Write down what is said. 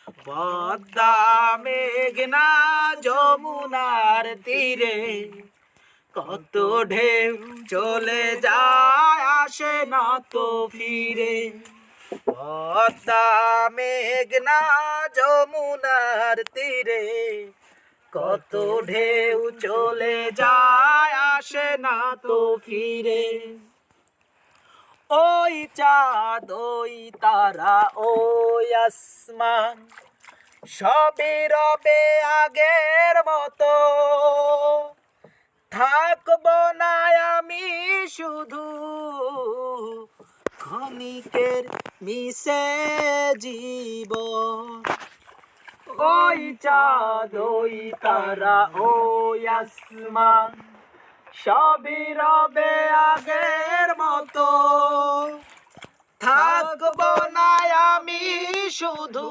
পদ্মা মেঘনা যমুনার তীরে কত ঢেউ চলে যায় আসে না তো ফিরে। পদ্মা মেঘনা যমুনার তীরে কত ঢেউ চলে যায় আসে না তো ফিরে। ওই চাঁদ ওই তারা ওই আসমান সবই রবে আগের মতো। থাকবো না আমি শুধু ক্ষণিকের মিশে জীবন। ওই চাঁদ ওই তারা ওই আসমান সবই রবে আগের মতো। থাকবো না আমি শুধু